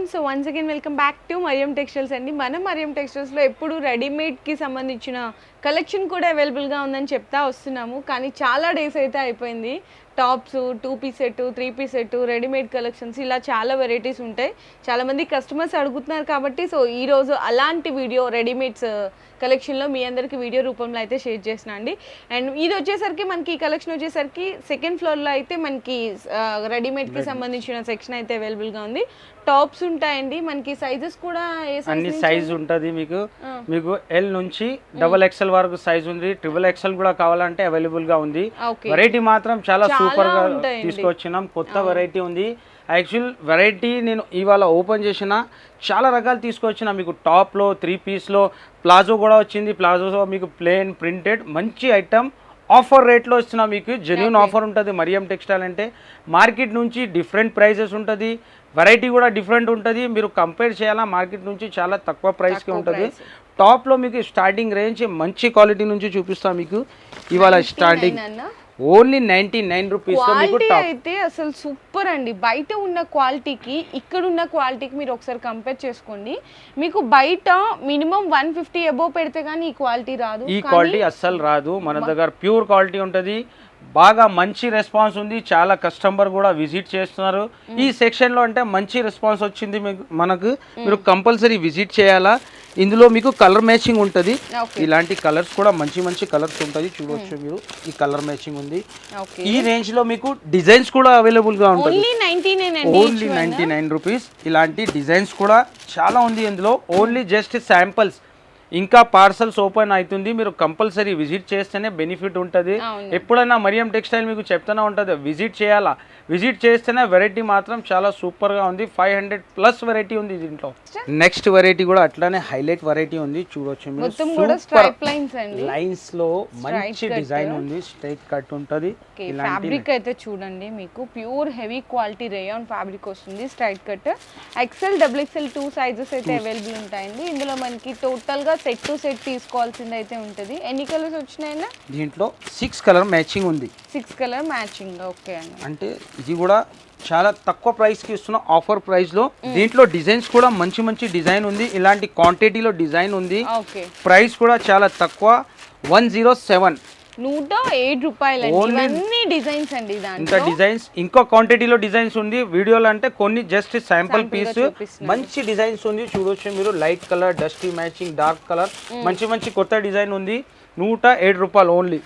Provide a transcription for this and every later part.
Friends, once again welcome back to Mariyam textiles అండి. మనం మరియం టెక్స్టైల్స్లో ఎప్పుడు రెడీమేడ్కి సంబంధించిన కలెక్షన్ కూడా అవైలబుల్గా ఉందని చెప్తా వస్తున్నాము. కానీ చాలా డేస్ అయితే అయిపోయింది. Tops, 2 piece set, 3 piece set, readymade collections ఇలా చాలా వెరైటీస్ ఉంటాయి. చాలామంది కస్టమర్స్ అడుగుతున్నారు కాబట్టి సో ఈరోజు అలాంటి వీడియో రెడీమేడ్స్ కలెక్షన్లో మీ అందరికీ వీడియో రూపంలో అయితే షేర్ చేసిన అండి. అండ్ ఇది వచ్చేసరికి మనకి కలెక్షన్ వచ్చేసరికి సెకండ్ ఫ్లోర్లో అయితే మనకి రెడీమేడ్కి సంబంధించిన సెక్షన్ అయితే అవైలబుల్గా ఉంది. టాప్స్ ఉంటాయండి, మనకి సైజెస్ కూడా అన్ని సైజ్ ఉంటుంది. మీకు ఎల్ నుంచి XXL వరకు సైజ్ ఉంది. XXL కూడా కావాలంటే అవైలబుల్ గా ఉంది. వెరైటీ మాత్రం చాలా సూపర్ గా తీసుకొచ్చినాం. కొత్త వెరైటీ ఉంది. యాక్చువల్ వెరైటీ నేను ఇవాళ ఓపెన్ చేసిన చాలా రకాలు తీసుకొచ్చిన. మీకు టాప్లో 3 పీస్లో ప్లాజో కూడా వచ్చింది. ప్లాజోలో మీకు ప్లేన్ ప్రింటెడ్ మంచి ఐటమ్ ఆఫర్ రేట్లో ఇస్తున్నా. మీకు జెన్యూన్ ఆఫర్ ఉంటుంది. మరియం టెక్స్టైల్ అంటే మార్కెట్ నుంచి డిఫరెంట్ ప్రైజెస్ ఉంటుంది. వెరైటీ కూడా డిఫరెంట్ ఉంటుంది. మీరు కంపేర్ చేయాలా మార్కెట్ నుంచి చాలా తక్కువ ప్రైస్కి ఉంటుంది. టాప్లో మీకు స్టార్టింగ్ రేంజ్ మంచి క్వాలిటీ నుంచి చూపిస్తాను. మీకు ఇవాళ స్టార్టింగ్ ఓన్లీ 99 రూపీస్లో మీకు టాప్ అయితే అసలు సూపర్ అండి. బయట ఉన్న క్వాలిటీకి ఇక్కడ ఉన్న క్వాలిటీకి మీరు ఒకసారి కంపేర్ చేసుకోండి. మీకు బయట మినిమం 150 అబోవ్ పెడితే కానీ ఈ క్వాలిటీ రాదు. ఈ క్వాలిటీ అస్సలు రాదు. మన దగ్గర ప్యూర్ క్వాలిటీ ఉంటుంది. బాగా మంచి రెస్పాన్స్ ఉంది. చాలా కస్టమర్ కూడా విజిట్ చేస్తున్నారు. ఈ సెక్షన్లో అంటే మంచి రెస్పాన్స్ వచ్చింది మనకు. మీరు కంపల్సరీ విజిట్ చేయాలా. ఇందులో మీకు కలర్ మ్యాచింగ్ ఉంటుంది. ఇలాంటి కలర్స్ కూడా మంచి మంచి కలర్స్ ఉంటుంది. చూడవచ్చు మీరు ఈ కలర్ మ్యాచింగ్ ఉంది. ఈ రేంజ్ లో మీకు డిజైన్స్ కూడా అవైలబుల్ గా ఉంటుంది. Only 99 rupees. ఇలాంటి డిజైన్స్ కూడా చాలా ఉంది ఇందులో. Only just samples. ఇంకా పార్సల్స్ ఓపెన్ అవుతుంది. మీరు కంపల్సరీ విజిట్ చేస్తేనే బెనిఫిట్ ఉంటుంది. ఎప్పుడైనా మరియం టెక్స్టైల్ మీకు చెప్తూనే ఉంటుంది విజిట్ చేయాలా. విజిట్ చేస్తేనే వెరైటీ మాత్రం చాలా సూపర్గా ఉంది. 500+ వెరైటీ ఉంది దీంట్లో. నెక్స్ట్ వెరైటీ కూడా అట్లానే హైలైట్ వెరైటీ ఉంది. చూడొచ్చు మీరు లైన్స్ లో మంచి డిజైన్ ఉంది. స్ట్రైట్ కట్ ఉంటుంది. ఫ్యాబ్రిక్ అయితే చూడండి, మీకు pure heavy quality rayon fabric వస్తుంది. Straight cut XL, XXL 2 sizes అయితే అవైలబుల్ ఉంటాయండి. ఇందులో మనకి టోటల్ గా సెట్ టు సెట్ తీసుకోవాల్సింది అయితే ఉంటుంది. ఎన్ని కలర్స్ వచ్చినాయన్నా? దీంట్లో 6 కలర్ మ్యాచింగ్ ఉంది. 6 కలర్ మ్యాచింగ్. ఓకే అండి. అంటే ఇది కూడా చాలా తక్కువ ప్రైస్కి ఇస్తున్న ఆఫర్ ప్రైస్లో. దీంట్లో డిజైన్స్ కూడా మంచి మంచి డిజైన్ ఉంది. ఇలాంటి క్వాంటిటీలో డిజైన్ ఉంది. ప్రైస్ కూడా చాలా తక్కువ 107. 108 రూపాయలు. డిజైన్స్ అండి. ఇంకా డిజైన్స్ ఇంకో క్వాంటిటీలో డిజైన్స్ ఉంది. వీడియోలో అంటే కొన్ని జస్ట్ శాంపుల్ పీస్. మంచి డిజైన్స్ ఉంది. చూడొచ్చు మీరు. Light colour, dusty matching, dark colour, మంచి మంచి కొత్త డిజైన్ ఉంది. 107 రూపాయలు ఓన్లీ.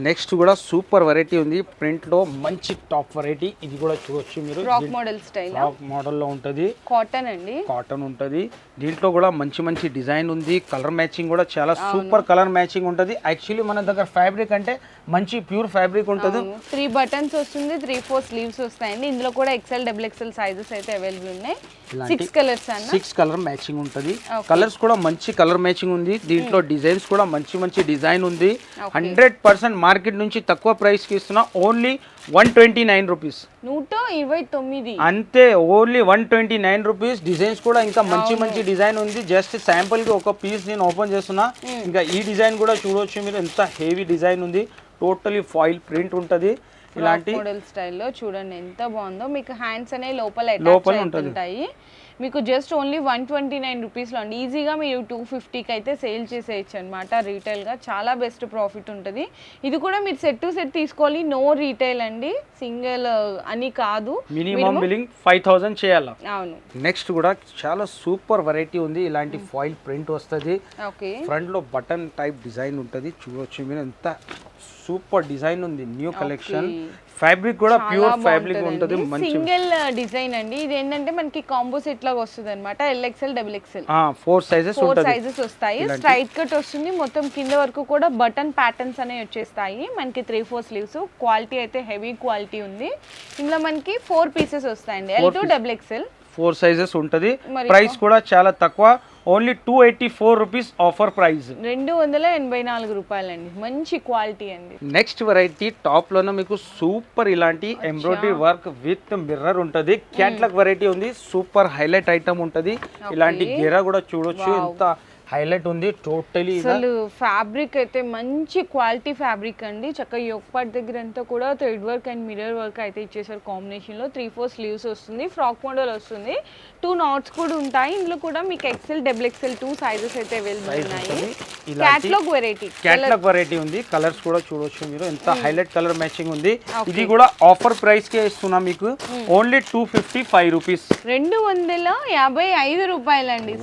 నెక్స్ట్ కూడా సూపర్ వెరైటీ ఉంది. ప్రింట్ లో మంచి టాప్ వెరైటీ. ఇది కూడా చూడొచ్చు మీరు. Frock model style, frock model లో ఉంటది. కాటన్ అండి. కాటన్ ఉంటది. దీంట్లో కూడా మంచి మంచి డిజైన్ ఉంది. కలర్ మ్యాచింగ్ కూడా చాలా సూపర్ కలర్ మ్యాచింగ్ ఉంటది. యాక్చువల్లీ మన దగ్గర ఫ్యాబ్రిక్ అంటే మంచి ప్యూర్ ఫ్యాబ్రిక్ ఉంటది. 3 బటన్స్ వస్తుంది, 3-4 స్లీవ్స్ వస్తాయండి. ఇందులో కూడా XL, XXL సైజెస్ అయితే అవైలబుల్ ఉన్నాయి. 6 కలర్స్ అన్న. 6 కలర్ మ్యాచింగ్ ఉంటది. కలర్స్ కూడా మంచి కలర్ మ్యాచింగ్ ఉంది. దీంట్లో డిజైన్స్ కూడా మంచి మంచి డిజైన్ ఉంది. 100% మార్కెట్ నుంచి తక్కువ ప్రైస్ కి ఇస్తున్నా. Only 129 rupees. 129 అంతే. Only 129 rupees. డిజైన్స్ కూడా ఇంకా మంచి మంచి డిజైన్ ఉంది. జస్ట్ శాంపుల్ కి ఒక పీస్ నేను ఓపెన్ చేస్తున్నా. ఇంకా ఈ డిజైన్ కూడా చూడవచ్చు మీరు. ఎంత హెవీ డిజైన్ ఉంది. టోటలీ ఫాయిల్ ప్రింట్ ఉంటది. ఇలాంటి మోడల్ స్టైల్లో చూడండి ఎంత బాగుందో. మీకు హ్యాండ్స్ అనే లోపల ఉంటాయి. మీకు జస్ట్ ఓన్లీ 129 రూపీస్లో అండి. ఈజీగా మీరు 250కి అయితే సేల్ చేసేయచ్చు అనమాట. రీటైల్గా చాలా బెస్ట్ ప్రాఫిట్ ఉంటుంది. ఇది కూడా మీరు సెట్ టు సెట్ తీసుకోవాలి. నో రీటైల్ అండి, సింగిల్ అని కాదు. మినిమం బిల్లింగ్ 5000 చేయాలి. అవును. నెక్స్ట్ కూడా చాలా సూపర్ వెరైటీ ఉంది. ఇలాంటి ఫాయిల్ ప్రింట్ వస్తుంది. ఫ్రంట్ లో బటన్ టైప్ డిజైన్ ఉంటుంది. చూడొచ్చు మీరు. ఎంత సూపర్ డిజైన్ ఉంది. New collection. ఫ్యాబ్రిక్ కూడా ప్యూర్ ఫ్యాబ్రిక్ ఉంటుంది. సింగిల్ డిజైన్ అండి. ఇది ఏంటంటే మనకి కాంబో సెట్ లాగా వస్తుంది అనమాట. LXL, XXL 4 సైజెస్ వస్తాయి. స్ట్రైట్ కట్ వస్తుంది. మొత్తం కింద వరకు కూడా బటన్ ప్యాటర్న్స్ అనేవి వచ్చేస్తాయి. మనకి 3-4 స్లీవ్స్. క్వాలిటీ అయితే హెవీ క్వాలిటీ ఉంది. ఇందులో మనకి 4 పీసెస్ వస్తాయండి. L to XXL 4 సైజెస్ ఉంటుంది. ప్రైస్ కూడా చాలా తక్కువ. Only 284 rupees offer price. 284 రూపాయలండి. మంచి క్వాలిటీ అండి. నెక్స్ట్ వెరైటీ టాప్ లోనే మీకు సూపర్ ఇలాంటి ఎంబ్రాయిడరీ వర్క్ విత్ మిర్రర్ ఉంటది. క్యాట్లాగ్ వెరైటీ ఉంది. సూపర్ హైలైట్ ఐటమ్ ఉంటది. ఇలాంటి గెరా కూడా చూడొచ్చు. ఎంత హైలైట్ ఉంది టోటలీ. అసలు ఫ్యాబ్రిక్ అయితే మంచి క్వాలిటీ ఫ్యాబ్రిక్ అండి. చక్కగా యోక్ పార్ట్ దగ్గర అంతా కూడా thread work and mirror work అయితే ఇచ్చేసారు కాంబినేషన్ లో. 3/4 స్లీవ్స్ వస్తుంది, ఫ్రాక్ మోడల్ వస్తుంది, 2 నాట్స్ కూడా ఉంటాయి. ఇందులో కూడా మీకు XL, XXL 2 సైజెస్ అయితే అవైలబుల్ ఉన్నాయి. క్యాటలాగ్ వెరైటీ ఉంది. కలర్స్ కూడా చూడొచ్చు మీరు, ఎంత హైలైట్ కలర్ మ్యాచింగ్ ఉంది. ఇది కూడా ఆఫర్ ప్రైస్ కే ఇస్తున్నాం మీకు, ఓన్లీ 255 రూపీస్, 255 రూపాయలండి.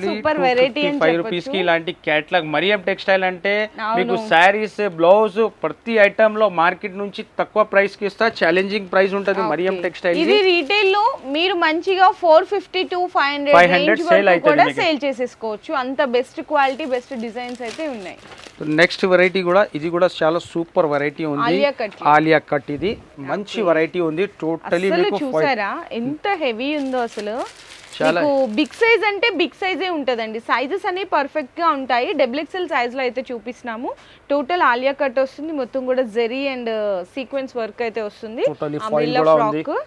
సూపర్ వెరైటీ 5 రూపీస్ కి ఇలాంటి క్యాటలాగ్. మరియం టెక్స్టైల్ అంటే మీకు శారీస్, బ్లౌజ్ ప్రతి ఐటమ్ లో మార్కెట్ నుంచి తక్కువ ప్రైస్ కి ఇస్తా. ఛాలెంజింగ్ ప్రైస్ ఉంటది మరియం టెక్స్టైల్. ఇది రీటైల్ లో మీరు మంచిగా 450 to 500 కూడా సేల్ చేసేసుకోవచ్చు. అంత బెస్ట్ క్వాలిటీ, బెస్ట్ డిజైన్స్ అయితే ఉన్నాయి. నెక్స్ట్ వెరైటీ కూడా, ఇది కూడా చాలా సూపర్ వెరైటీ ఉంది. ఆలియా కట్ ఇది మంచి వెరైటీ ఉంది. టోటలీ మీకు చూసారా ఎంత హెవీ ఉందో అసలు. మీకు బిగ్ సైజ్ అంటే బిగ్ సైజే ఉంటదండి. సైజెస్ అనేవి పర్ఫెక్ట్ గా ఉంటాయి. XXL సైజ్ లో అయితే చూపిస్తున్నాము. టోటల్ ఆలియా కట్ వస్తుంది, మొత్తం కూడా జెరీ అండ్ సీక్వెన్స్ వర్క్ అయితే వస్తుంది.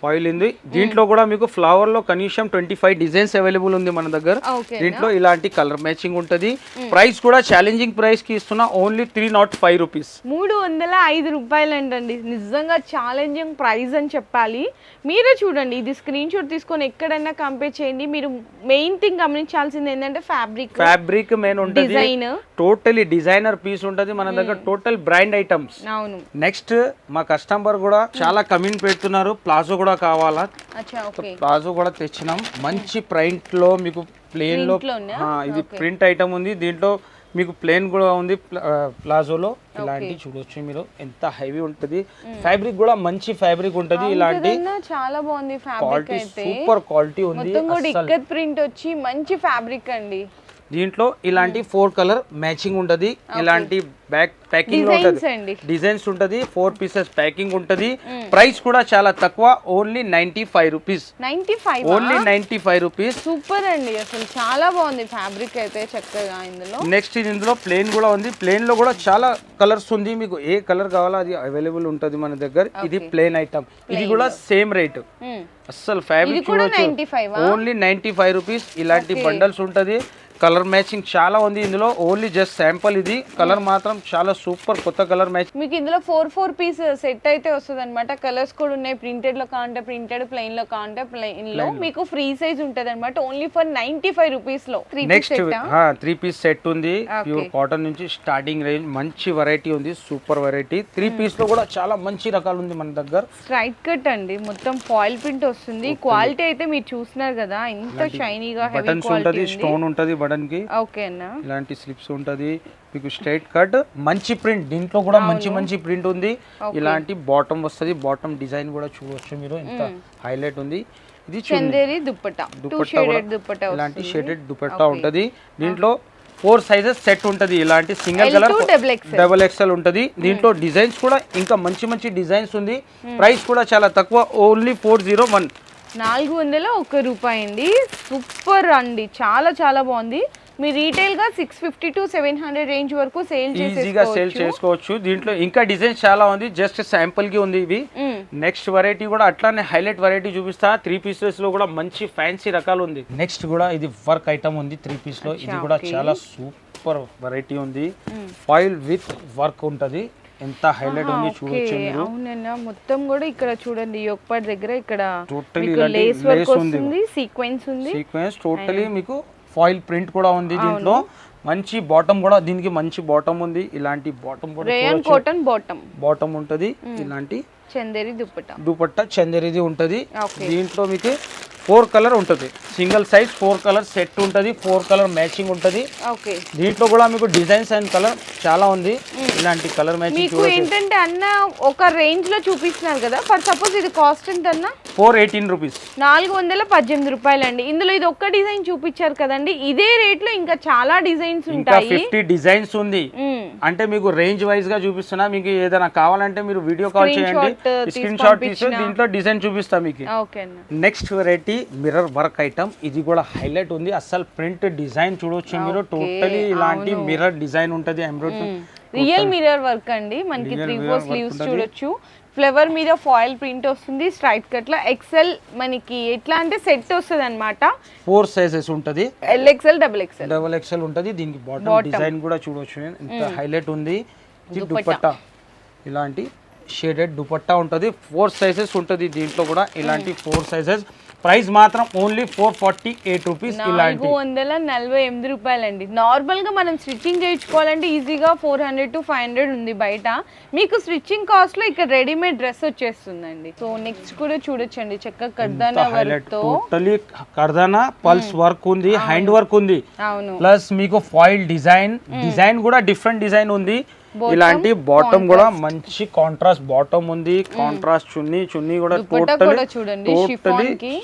ఫాయిల్ ఉంది. దీంట్లో కూడా మీకు ఫ్లవర్ లో కనీసం 25 డిజైన్స్ అవైలబుల్ ఉంది మన దగ్గర. దీంట్లో ఇలాంటి కలర్ మ్యాచింగ్ ఉంటది. ప్రైస్ కూడా ఛాలెంజింగ్ ప్రైస్ కి ఇస్తున్నా, ఓన్లీ 305 రూపీస్, 305 రూపాయలు అంటండి. నిజంగా ఛాలెంజింగ్ ప్రైస్ అని చెప్పాలి. మీరే చూడండి, ఇది స్క్రీన్ షాట్ తీసుకొని ఎక్కడైనా కంపేర్ చేయండి. మీరు మెయిన్ థింగ్ గమనించాల్సింది ఏంటంటే ఫ్యాబ్రిక్ మెయిన్ ఉంటుంది. డిజైన్ టోటలీ డిజైనర్ పీస్ ఉంటది మన దగ్గర, టోటల్ బ్రాండ్ ఐటమ్స్. అవును. నెక్స్ట్ మా కస్టమర్ కూడా చాలా కమెంట్ పెడుతున్నారు, ప్లాజో కూడా కావాలా. ప్లాజో కూడా తెచ్చినాం మంచి ప్రింట్ లో, మీకు ప్లేన్ లో. ఇది ప్రింట్ ఐటమ్ ఉంది. దీంట్లో మీకు ప్లేన్ కూడా ఉంది ప్లాజోలో. ఇలాంటి చూడొచ్చు మీరు, ఎంత హెవీ ఉంటది. ఫ్యాబ్రిక్ కూడా మంచి ఫ్యాబ్రిక్ ఉంటది. ఇలాంటి చాలా బాగుంది ఫ్యాబ్రిక్ అయితే, సూపర్ క్వాలిటీ ఉంది. మొత్తం కూడా ఇక్కత్ ప్రింట్ వచ్చి మంచి ఫ్యాబ్రిక్ అండి. దీంట్లో ఇలాంటి 4 కలర్ మ్యాచింగ్ ఉంటది. ఇలాంటి బ్యాక్ ప్యాకింగ్ లో ఉంటది, డిజైన్స్ ఉంటది, 4 పీసెస్ ప్యాకింగ్ ఉంటది. ప్రైస్ కూడా చాలా తక్కువ, only 95 rupees, only 95 rupees. Super అండి, అసలు చాలా బాగుంది ఫ్యాబ్రిక్ అయితే చక్కగా. నెక్స్ట్ ఇందులో ప్లేన్ కూడా ఉంది. ప్లేన్ లో కూడా చాలా కలర్స్ ఉంది. మీకు ఏ కలర్ కావాలో అది అవైలబుల్ ఉంటది మన దగ్గర. ఇది ప్లేన్ ఐటమ్, ఇది కూడా సేమ్ రేట్. అస్సలు ఫ్యాబ్రిక్ చూడొచ్చు, ఓన్లీ 95 రూపీస్. ఇలాంటి బండల్స్ ఉంటది. కలర్ మ్యాచింగ్ చాలా ఉంది ఇందులో, ఓన్లీ జస్ట్ శాంపుల్. ఇది కలర్ మాత్రం చాలా సూపర్, కొత్త కలర్ మ్యాచ్. మీకు ఇందులో 4 పీస్ సెట్ అయితే వస్తుంది అనమాట. కలర్స్ కూడా ఉన్నాయి, ప్రింటెడ్ లో కావాలంటే ప్రింటెడ్, ప్లెయిన్ లో కావాలంటే ప్లెయిన్ లో. మీకు ఫ్రీ సైజ్ ఉంటది అనమాట, ఓన్లీ ఫర్ 95 రూపీస్ లో. నెక్స్ట్ 3 పీస్ సెట్ ఉంది, ప్యూర్ కాటన్ నుంచి స్టార్టింగ్ రేంజ్. మంచి వెరైటీ ఉంది, సూపర్ వెరైటీ. 3 పీస్ లో కూడా చాలా మంచి రకాలు ఉంది మన దగ్గర. స్ట్రైట్ కట్ అండి, మొత్తం ఫాయిల్ ప్రింట్ వస్తుంది. క్వాలిటీ అయితే మీరు చూస్తున్నారు కదా, ఎంత షైనీగా, హెవీ క్వాలిటీ ఉంది. స్టోన్ ఉంటది బటన్ కి. ఓకేనా, ఇలాంటి స్లిప్స్ ఉంటది. మీకు స్ట్రైట్ కట్ మంచి ప్రింట్. దీంట్లో కూడా మంచి ప్రింట్ ఉంది. ఇలాంటి బాటమ్ వస్తది. బాటమ్ డిజైన్ కూడా చూడొచ్చు మీరు, ఎంత హైలైట్ ఉంది. ఇది చందేరి దుపట్టా, ఇలాంటి షేడెడ్ దుపట్టా ఉంటది. దీంట్లో 4 సైజెస్ సెట్ ఉంటది. ఇలాంటి సింగిల్ కలర్ XXL ఉంటది. దీంట్లో డిజైన్స్ కూడా ఇంకా మంచి డిజైన్స్ ఉంది. ప్రైస్ కూడా చాలా తక్కువ, ఓన్లీ 401, 401 రూపాయి అండి. సూపర్ అండి, చాలా బాగుంది. మీ రీటైల్ గా 650 to 700 రేంజ్ వరకు సేల్ చేసుకోవచ్చు. దీంట్లో ఇంకా డిజైన్స్ చాలా ఉంది, జస్ట్ శాంపుల్ కి ఉంది ఇవి. నెక్స్ట్ వెరైటీ కూడా అట్లానే హైలైట్ వెరైటీ చూపిస్తా. 3 పీసెస్ లో కూడా మంచి ఫ్యాన్సీ రకాలు ఉంది. నెక్స్ట్ కూడా ఇది వర్క్ ఐటమ్ ఉంది 3 పీస్ లో. ఇది కూడా చాలా సూపర్ వెరైటీ ఉంది. ఫాయిల్ విత్ వర్క్ ఉంటది, ఎంత హైలైట్ ఉంది చూడొచ్చు మీరు. అవునన్నా, మొత్తం కూడా ఇక్కడ చూడండి, యోక్ పార్ట్ దగ్గర ఇక్కడ టోటల్లీ లేస్ వర్క్ వస్తుంది, సీక్వెన్స్ ఉంది. సీక్వెన్స్ టోటల్లీ మీకు ఫాయిల్ ప్రింట్ కూడా ఉంది. దీంట్లో మంచి బాటమ్ కూడా, దీనికి మంచి బాటమ్ ఉంది. ఇలాంటి బాటమ్ కూడా రేయాన్ కాటన్ బాటమ్ ఉంటది. ఇలాంటి చందేరి దుపట్టా చందేరిది ఉంటది. దీంట్లో మీకు 4 కలర్ ఉంటది. సింగిల్ సైజ్ 4 కలర్ సెట్ ఉంటది. 4 కలర్ మ్యాచింగ్ ఉంటది. దీంట్లో కూడా మీకు డిజైన్స్ అండ్ కలర్ చాలా ఉంది. ఇలాంటి కలర్ మ్యాచింగ్ మీకు ఏంటంటే అన్న ఒక రేంజ్ లో చూపిస్తున్నారు కదా. ఫర్ సపోజ్ ఇది కాస్ట్ ఎంత అన్న? 418 రూపీస్, 418 రూపాయలండి. ఇందులో ఇది ఒక్క డిజైన్ చూపించారు కదండి, ఇదే రేట్ లో ఇంకా చాలా డిజైన్స్ ఉంటాయి. 50 డిజైన్స్ ఉంది. అంటే మీకు రేంజ్ వైజ్ గా చూపిస్తున్నా. మీకు ఏదైనా కావాలంటే మీరు వీడియో కాల్ చేయండి, స్క్రీన్ షాట్ తీసి దీంట్లో డిజైన్ చూపిస్తా మీకు. Next variety mirror work item. ఇది కూడా హైలైట్ ఉంది. అసలు ప్రింట్ డిజైన్ చూడొచ్చు మీరు. టోటలీ ఇలాంటి మిర్రర్ డిజైన్ ఉంటది, ఎంబ్రాయిడరీ రియల్ మిర్రర్ వర్క్ అండి. మనకి 3/4 స్లీవ్స్ చూడొచ్చు. ఫ్లవర్ మీద ఫాయిల్ ప్రింట్ వస్తుంది స్ట్రైట్ కట్ లో. ఎక్సెల్ మనకి ఎట్లా అంటే సెట్ వస్తుంది అనమాట. 4 సైజెస్ ఉంటది, LXL XXL డబుల్ ఎక్స్ఎల్ ఉంటది. దీనికి బాటమ్ డిజైన్ కూడా చూడొచ్చు, ఎంత హైలైట్ ఉంది. దుపట్టా ఇలాంటి షేడెడ్ దుపట్టా ఉంటది. 4 సైజెస్ ఉంటది దీంట్లో కూడా, ఇలాంటి 4 సైజెస్. ప్రైస్ మాత్రం ఓన్లీ 448 రూపీస్. ఇలాంటి 448 రూపాయలండి. నార్మల్ గా మనం స్టిచ్చింగ్ చేయించుకోవాలంటే ఈజీగా 400 to 500 ఉంది బయట. మీకు స్టిచ్చింగ్ కాస్ట్ లో ఇక్కడ రెడీమేడ్ డ్రెస్ వచ్చేస్తుందండి. సో నెక్స్ట్ కూడా చూడొచ్చండి, చక్కగా కర్దానా వర్క్ తో, టోటలీ కర్దానా పల్స్ వర్క్ ఉంది, హ్యాండ్ వర్క్ ఉంది. అవును, ప్లస్ మీకు ఫాయిల్ డిజైన్ కూడా డిఫరెంట్ డిజైన్ ఉంది. ఇలాంటి బాటమ్ కూడా మంచి కాంట్రాస్ట్ బాటమ్ ఉంది, కాంట్రాస్ట్ చున్నీ కూడా టోటలీ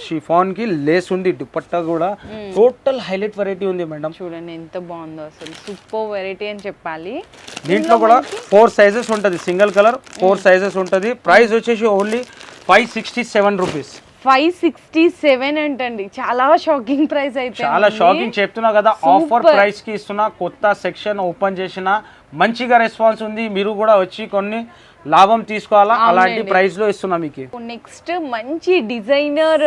షిఫాన్ కి లేస్ ఉంది. దుపట్టా కూడా టోటల్ హైలైట్ వెరైటీ ఉంది మేడం. చూడండి ఎంత బాగుందో, అసలు సూపర్ వెరైటీ అని చెప్పాలి. దీంట్లో కూడా 4 సైజెస్ ఉంటది, సింగిల్ కలర్ 4 సైజెస్ ఉంటది. ప్రైస్ వచ్చేసి ఓన్లీ 567 రూపీస్. 567 అంటండి, చాలా షాకింగ్ ప్రైస్ అయితే. చాలా షాకింగ్ చెప్తున్నా కదా, ఆఫర్ ప్రైస్ కి ఇస్తున్నా. కొత్త సెక్షన్ ఓపెన్ చేసిన, మంచిగా రెస్పాన్స్ ఉంది. మీరు కూడా వచ్చి కొన్ని లాభం తీసుకోవాలా, అలాంటి ప్రైస్ లో ఇస్తున్నా మీకు. నెక్స్ట్ మంచి డిజైనర్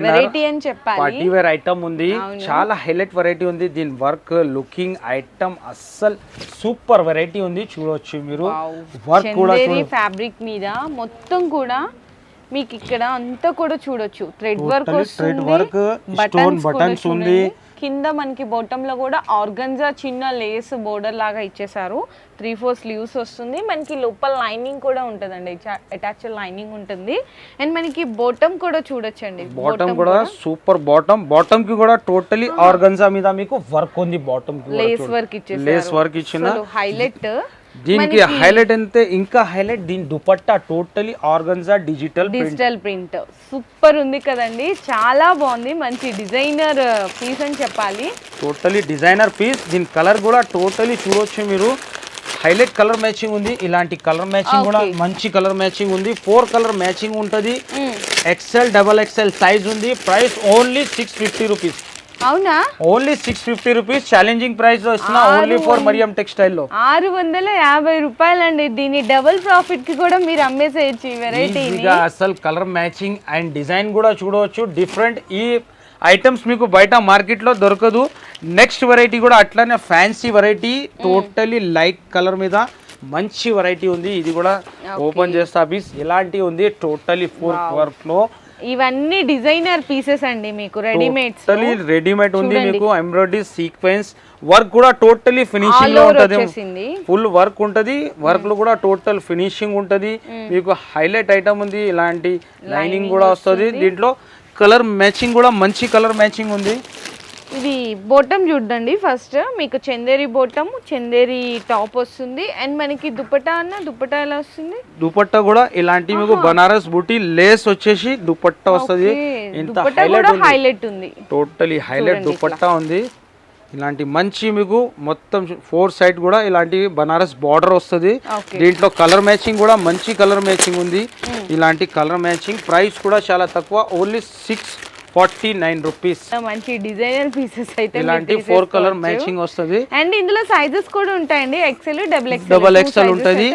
వెరైటీ అని చెప్పాలి, పార్టీ వేర్ ఐటమ్ ఉంది. చాలా హైలైట్ వెరైటీ ఉంది. దీని వర్క్ లుకింగ్ ఐటమ్ అస్సలు సూపర్ వెరైటీ ఉంది. చూడొచ్చు మీరు, వర్క్ కూడా ఫ్యాబ్రిక్ మీద మొత్తం కూడా మీకు ఇక్కడ అంతా కూడా చూడొచ్చు. థ్రెడ్ వర్క్ వస్తుంది, బటన్స్ ఉంది. కింద మనకి బాటమ్ లో కూడా ఆర్గన్జా చిన్న లేస్ బోర్డర్ లాగా ఇచ్చేసారు. 3/4 స్లీవ్స్ వస్తుంది. మనకి లోపల లైనింగ్ కూడా ఉంటుందండి, అటాచ్ లైనింగ్ ఉంటుంది. అండ్ మనకి బాటమ్ కూడా చూడొచ్చండి, బాటమ్ కూడా సూపర్ బాటమ్. బాటమ్ కి కూడా టోటలీ ఆర్గన్జా మీద మీకు వర్క్ ఉంది. బాటమ్ కి లేస్ వర్క్ ఇచ్చేసారు, లేస్ వర్క్ ఇచ్చిన హైలైట్. దీనికి హైలైట్ అంతే, ఇంకా హైలైట్ దీని dupatta totally organza digital print super ఉంది కదండి, చాలా బాగుంది. మంచి డిజైనర్ పీస్ అని చెప్పాలి, టోటలీ డిజైనర్ పీస్. దీని కలర్ కూడా టోటలీ చూడొచ్చు మీరు, హైలైట్ కలర్ మ్యాచింగ్ ఉంది. ఇలాంటి కలర్ మ్యాచింగ్ కూడా మంచి కలర్ మ్యాచింగ్ ఉంది. 4 కలర్ మ్యాచింగ్ ఉంటది. XL XXL సైజ్ ఉంది. Price only 650 rupees. అవునా, ఓన్లీ 650 రూపీస్. ఛాలెంజింగ్ ప్రైస్ లో ఇస్తున్నా, ఓన్లీ ఫర్ మరియం టెక్స్టైల్ లో 650 రూపాయలండి. దీని డబుల్ ప్రాఫిట్ కి కూడా మీరు అమ్మేసేయచ్చు ఈ వెరైటీని. అసలు కలర్ మ్యాచింగ్ అండ్ డిజైన్ కూడా చూడవచ్చు డిఫరెంట్. ఈ ఐటమ్స్ మీకు బయట మార్కెట్ లో దొరకదు. నెక్స్ట్ వెరైటీ కూడా అట్లానే fancy variety, totally light colour మీద మంచి వెరైటీ ఉంది. ఇది కూడా ఓపెన్ చేస్తా పీస్, ఇలాంటి ఉంది. టోటలీ 4 వర్క్ లో ఇవన్నీ డిజైనర్ పీసెస్ అండి, మీకు రెడీమేడ్స్. టోటలీ రెడీమేడ్ ఉంది. మీకు ఎంబ్రాయిడరీ సీక్వెన్స్ వర్క్ కూడా టోటలీ ఫినిషింగ్ లో ఉంటది. ఫుల్ వర్క్ ఉంటది. వర్క్ లో కూడా టోటల్ ఫినిషింగ్ ఉంటది. మీకు హైలైట్ ఐటమ్ ఉంది. ఇలాంటి లైనింగ్ కూడా వస్తుంది. దీంట్లో కలర్ మ్యాచింగ్ కూడా మంచి కలర్ మ్యాచింగ్ ఉంది. ఇది బోటం చూడండి, ఫస్ట్ మీకు చందేరి బోటం, చందేరి టాప్ వస్తుంది. అండ్ మనకి దుపట్టా ఎలా వస్తుంది? దుపట్టా కూడా ఇలాంటి మీకు బనారస్ బూటీ లేస్ వచ్చేసి దుపట్టా వస్తుంది. ఇంత హైలైట్ ఉంది, టోటలీ హైలైట్ దుపట్టా ఉంది. ఇలాంటి మంచి మీకు మొత్తం 4 సైడ్ కూడా ఇలాంటి బనారస్ బార్డర్ వస్తుంది. దీంట్లో కలర్ మ్యాచింగ్ కూడా మంచి కలర్ మ్యాచింగ్ ఉంది. ఇలాంటి కలర్ మ్యాచింగ్. ప్రైస్ కూడా చాలా తక్కువ, ఓన్లీ 649 రూపీస్. మంచి డిజైనర్ పీసెస్ అయితే ఇలాంటి 4 కలర్ మ్యాచింగ్ వస్తుంది. అండ్ ఇందులో సైజెస్ కూడా ఉంటాయండి, XL XXL ఉంటది.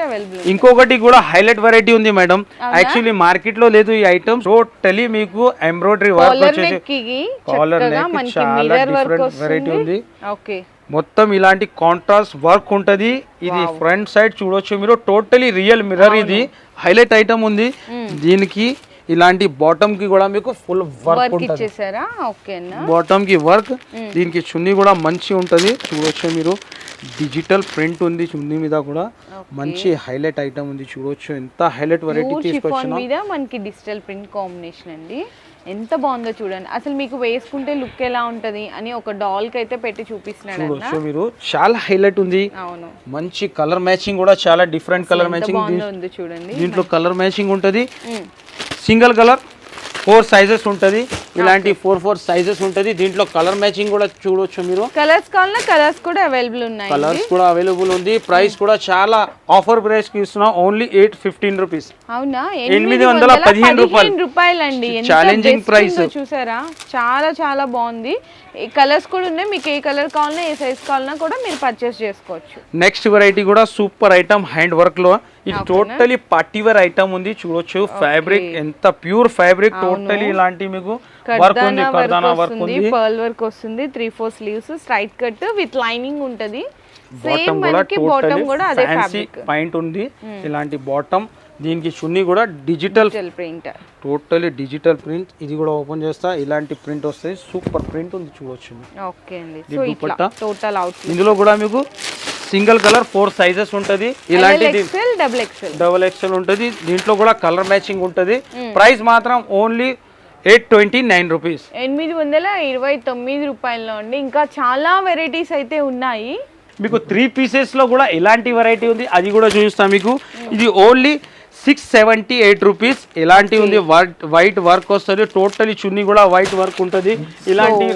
ఇంకొకటి కూడా హైలైట్ వెరైటీ ఉంది మేడం, యాక్చువల్లీ మార్కెట్ లో లేదు ఈ ఐటమ్. టోటలీ మీకు ఎంబ్రాయిడరీ వర్క్ వచ్చేసి కాలర్ నెక్, చాలా డిఫరెంట్ వెరైటీ ఉంది. ఓకే, మొత్తం ఇలాంటి కాంట్రాస్ట్ వర్క్ ఉంటది. ఇది ఫ్రంట్ సైడ్ చూడొచ్చు మీరు, టోటలీ రియల్ మిర్రర్. ఇది హైలైట్ ఐటమ్ ఉంది. దీనికి ఇలాంటి బాటమ్ కి కూడా మీకు ఫుల్ వర్క్ ఉంటుంది. బాటమ్ కి వర్క్. దీనికి చున్నీ కూడా మంచి ఉంటది. చూడొచ్చు మీరు, డిజిటల్ ప్రింట్ ఉంది చున్నీ మీద కూడా. మంచి హైలైట్ ఐటమ్ ఉంది. చూడొచ్చు ఎంత హైలైట్ వెరైటీ తీసుకొచ్చినా. మనకి డిజిటల్ ప్రింట్ కాంబినేషన్ అండి, ఎంత బాగుందో చూడండి. అసలు మీకు వేసుకుంటే లుక్ ఎలా ఉంటది అని ఒక డాల్ కి అయితే పెట్టి చూపిస్తున్నాడు. చూడొచ్చు మీరు, చాలా హైలైట్ ఉంది. అవును, మంచి కలర్ మ్యాచింగ్ కూడా చాలా డిఫరెంట్ కలర్ మ్యాచింగ్ చూడండి. దీంట్లో కలర్ మ్యాచింగ్ ఉంటది. సింగిల్ కలర్ 4 సైజెస్ ఉంటది. ఇలాంటి 4 సైజెస్ ఉంటది. దీంట్లో కలర్ మ్యాచింగ్ కూడా చూడొచ్చు మీరు. కలర్స్ కావాలన్నా కలర్స్ కూడా అవైలబుల్ ఉన్నాయి. కలర్స్ కూడా అవైలబుల్ ఉంది. ప్రైస్ కూడా చాలా ఆఫర్ ప్రైస్ కి ఇస్తున్నాం, ఓన్లీ 815 రూపీస్. అవునా, 815 రూపాయలండి. ఛాలెంజింగ్ ప్రైస్ చూసారా, చాలా చాలా బాగుంది. కలర్స్ కూడా ఉన్నాయి. మీకు ఏ కలర్ కావాలన్నా ఏ సైజ్ కావాలన్నా కూడా మీరు పర్చేస్ చేసుకోవచ్చు. నెక్స్ట్ వెరైటీ కూడా సూపర్ ఐటమ్ హ్యాండ్ వర్క్ లో. ఇది టోటలీ పార్టీవేర్ ఐటమ్ ఉంది చూడొచ్చు. ఫ్యాబ్రిక్ ఎంత ప్యూర్ ఫ్యాబ్రిక్, టోటలీ ఇలాంటి మీకు వర్క్ ఉంది, కర్దానా వర్క్ ఉంది, పర్ల్ వర్క్ వస్తుంది, 3/4 sleeves, straight cut with lining ఉంటది. బాటమ్ కూడా టోటలీ ఫ్యాన్సీ పాయింట్ ఉంది ఇలాంటి బాటమ్. దీనికి చున్నీ కూడా digital print, totally digital print. ఇది కూడా ఓపెన్ చేస్తా, ఇలాంటి ప్రింట్ వస్తుంది, సూపర్ ప్రింట్ ఉంది చూడొచ్చు. ఓకే అండి. సో ఇట్లా టోటల్ అవుట్ ఇందులో కూడా మీకు సింగిల్ కలర్ 4 సైజెస్ ఉంటది, ఇలాంటిది డబుల్ ఎక్స్ఎల్ ఉంటది. దీంట్లో కూడా కలర్ మ్యాచింగ్ ఉంటది. ప్రైస్ మాత్రం ఓన్లీ 829 రూపీస్, 829 రూపాయల్లో అండి. ఇంకా చాలా వెరైటీస్ అయితే ఉన్నాయి. మీకు 3 పీసెస్ లో కూడా ఇలాంటి వెరైటీ ఉంది, అది కూడా చూపిస్తాం మీకు. ఇది ఓన్లీ 678 రూపీస్. ఇలాంటి ఉంది, వైట్ వర్క్ వస్తుంది, టోటలీ చున్నీ కూడా వైట్ వర్క్ ఉంటుంది. ఇలాంటి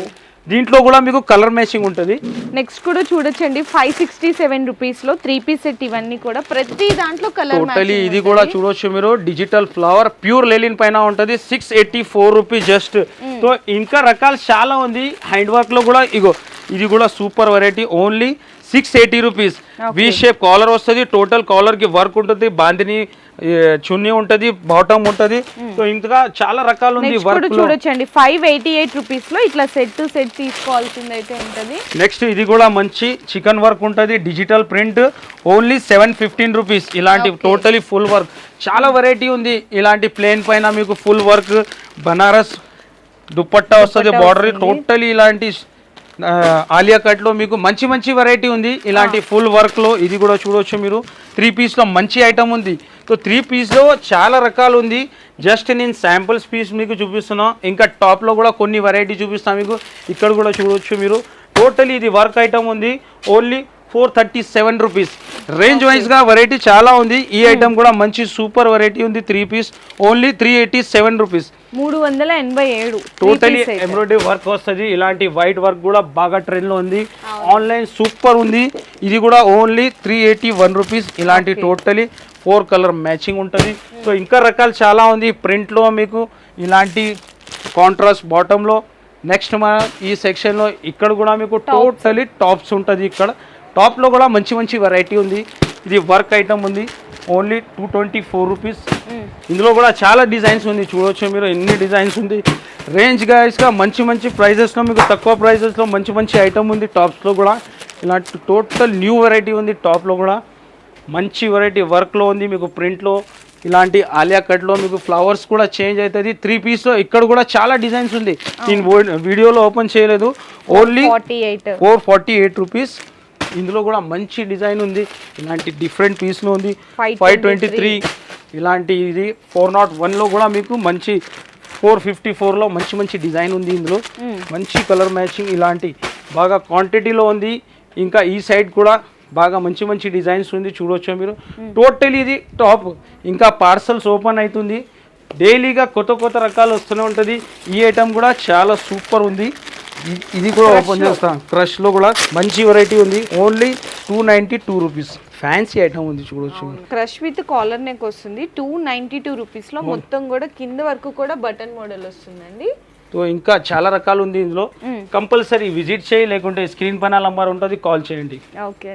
దీంట్లో కూడా మీకు కలర్ మ్యాచింగ్ ఉంటుంది. నెక్స్ట్ కూడా చూడొచ్చండి, 567 రూపీస్ లో 3 పీస్ సెట్. ఇవన్నీ కూడా ప్రతి దాంట్లో కలర్ టోటలీ ఇది కూడా చూడొచ్చు మీరు. డిజిటల్ ఫ్లవర్ ప్యూర్ లెలిన్ పైన ఉంటుంది, 684 రూపీస్ జస్ట్. సో ఇంకా రకాలు చాలా ఉంది. హ్యాండ్ వర్క్ లో కూడా ఇగో ఇది కూడా super variety, only 680 rupees. V shape collar వస్తుంది, టోటల్ కాలర్ కి వర్క్ ఉంటుంది, బాందిని చున్నీ ఉంటది, బాటమ్ ఉంటది. సో ఇంకా చాలా రకాలు ఉంది వర్క్. చూడొచ్చండి 588 రూపీస్ లో ఇట్లా సెట్ తీసుకోవాల్సింది అయితే ఉంటది. నెక్స్ట్ ఇది కూడా మంచి చికెన్ వర్క్ ఉంటది, డిజిటల్ ప్రింట్, ఓన్లీ 715 రూపీస్. ఇలాంటి టోటలీ ఫుల్ వర్క్ చాలా వెరైటీ ఉంది. ఇలాంటి ప్లేన్ పైన మీకు ఫుల్ వర్క్, బనారస్ దుపట్టా వస్తుంది, బార్డర్ టోటలీ ఇలాంటి ఆలియా కట్ లో మీకు మంచి మంచి వెరైటీ ఉంది. ఇలాంటి ఫుల్ వర్క్ లో ఇది కూడా చూడొచ్చు మీరు. 3 పీస్ లో మంచి ఐటమ్ ఉంది. సో 3 పీస్ లో చాలా రకాలు ఉంది. జస్ట్ నేను శాంపుల్స్ పీస్ మీకు చూపిస్తున్నా. ఇంకా టాప్ లో కూడా కొన్ని వెరైటీ చూపిస్తాను మీకు. ఇక్కడ కూడా చూడొచ్చు మీరు. టోటలీ ఇది వర్క్ ఐటమ్ ఉంది, ఓన్లీ 437 రూపీస్. రేంజ్ వైజ్ గా వెరైటీ చాలా ఉంది. ఈ ఐటమ్ కూడా మంచి సూపర్ వెరైటీ ఉంది. 3 piece only 387 rupees, 387. Totally embroidery work వస్తుంది. ఇలాంటి వైట్ వర్క్ కూడా బాగా ట్రెండ్ లో ఉంది, ఆన్లైన్ సూపర్ ఉంది. ఇది కూడా ఓన్లీ 381 రూపీస్. ఇలాంటి టోటలీ 4 కలర్ మ్యాచింగ్ ఉంటుంది. సో ఇంకా రకాలు చాలా ఉంది. ప్రింట్ లో మీకు ఇలాంటి కాంట్రాస్ట్ బాటమ్ లో. నెక్స్ట్ మన ఈ సెక్షన్ లో ఇక్కడ కూడా మీకు టోటలీ టాప్స్ ఉంటుంది. ఇక్కడ టాప్ లో కూడా మంచి మంచి వెరైటీ ఉంది. ఇది వర్క్ ఐటమ్ ఉంది, ఓన్లీ 224 రూపీస్. ఇందులో కూడా చాలా డిజైన్స్ ఉంది, చూడవచ్చు మీరు ఎన్ని డిజైన్స్ ఉంది. రేంజ్ గా మంచి మంచి ప్రైజెస్లో మీకు తక్కువ ప్రైజెస్లో మంచి మంచి ఐటమ్ ఉంది. టాప్స్లో కూడా ఇలాంటి టోటల్ న్యూ వెరైటీ ఉంది. టాప్లో కూడా మంచి వెరైటీ వర్క్లో ఉంది మీకు. ప్రింట్లో ఇలాంటి ఆలియా కట్లో మీకు ఫ్లవర్స్ కూడా చేంజ్ అవుతుంది. 3 పీస్లో ఇక్కడ కూడా చాలా డిజైన్స్ ఉంది. నేను వీడియోలో ఓపెన్ చేయలేదు, ఓన్లీ 448 రూపీస్. ఇందులో కూడా మంచి డిజైన్ ఉంది. ఇలాంటి డిఫరెంట్ పీస్లో ఉంది. 523 ఇలాంటి. ఇది 401లో కూడా మీకు మంచి 454లో మంచి మంచి డిజైన్ ఉంది. ఇందులో మంచి కలర్ మ్యాచింగ్ ఇలాంటి బాగా క్వాంటిటీలో ఉంది. ఇంకా ఈ సైడ్ కూడా బాగా మంచి మంచి డిజైన్స్ ఉంది, చూడవచ్చు మీరు. టోటలీ ఇది టాప్. ఇంకా పార్సల్స్ ఓపెన్ అవుతుంది, డైలీగా కొత్త కొత్త రకాలు వస్తూనే ఉంటుంది. ఈ ఐటమ్ కూడా చాలా సూపర్ ఉంది. ఇది కూడా ఓపెన్ చేస్తాం. క్రష్లో కూడా మంచి వెరైటీ ఉంది, ఓన్లీ 292 రూపీస్. ఫ్యాన్సీ ఐటమ్ ఉంది, చూడవచ్చు. క్రష్ విత్ కాలర్ నెక్ వస్తుంది 292 రూపీస్లో. మొత్తం కూడా కింద వరకు కూడా బటన్ మోడల్ వస్తుందండి. సో ఇంకా చాలా రకాలు ఉంది ఇందులో. కంపల్సరీ విజిట్ చేయి, లేకుంటే స్క్రీన్ పైన నంబర్ ఉంటుంది, కాల్ చేయండి. ఓకే.